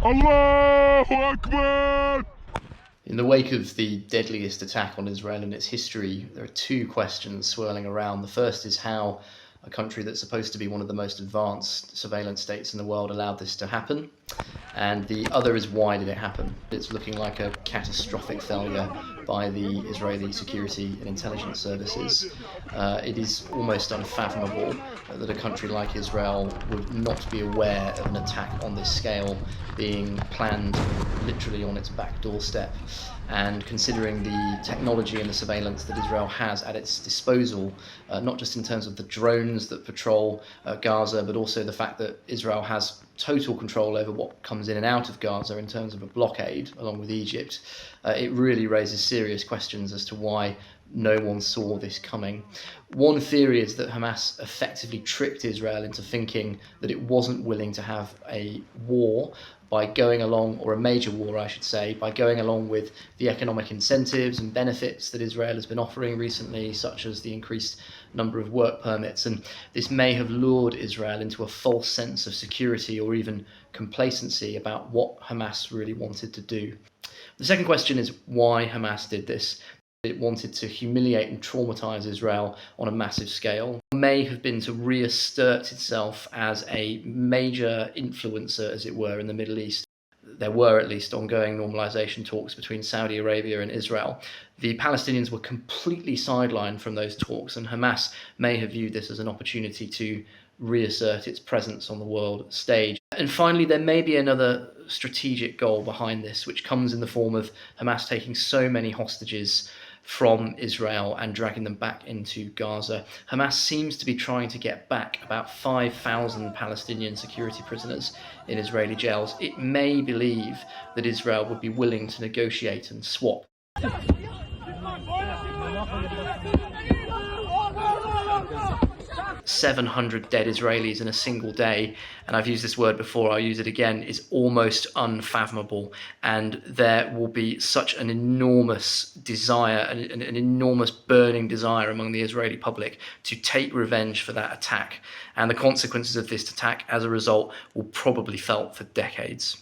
Allahu Akbar! In the wake of the deadliest attack on Israel in its history, there are two questions swirling around. The first is how a country that's supposed to be one of the most advanced surveillance states in the world allowed this to happen. And the other is, why did it happen? It's looking like a catastrophic failure by the Israeli security and intelligence services. It is almost unfathomable that a country like Israel would not be aware of an attack on this scale being planned literally on its back doorstep. And considering the technology and the surveillance that Israel has at its disposal, not just in terms of the drones that patrol Gaza, but also the fact that Israel has total control over what comes in and out of Gaza in terms of a blockade, along with Egypt, it really raises serious questions as to why no one saw this coming. One theory is that Hamas effectively tricked Israel into thinking that it wasn't willing to have a war by going along, or a major war I should say, by going along with the economic incentives and benefits that Israel has been offering recently, such as the increased number of work permits. And this may have lured Israel into a false sense of security or even complacency about what Hamas really wanted to do. The second question is why Hamas did this. It wanted to humiliate and traumatize Israel on a massive scale. It may have been to reassert itself as a major influencer, as it were, in the Middle East. There were at least ongoing normalization talks between Saudi Arabia and Israel. The Palestinians were completely sidelined from those talks, and Hamas may have viewed this as an opportunity to reassert its presence on the world stage. And finally, there may be another strategic goal behind this, which comes in the form of Hamas taking so many hostages from Israel and dragging them back into Gaza. Hamas seems to be trying to get back about 5,000 Palestinian security prisoners in Israeli jails. It may believe that Israel would be willing to negotiate and swap. 700 dead Israelis in a single day, and I've used this word before, I'll use it again, is almost unfathomable. And there will be such an enormous desire, an enormous burning desire among the Israeli public to take revenge for that attack. And the consequences of this attack, as a result, will probably be felt for decades.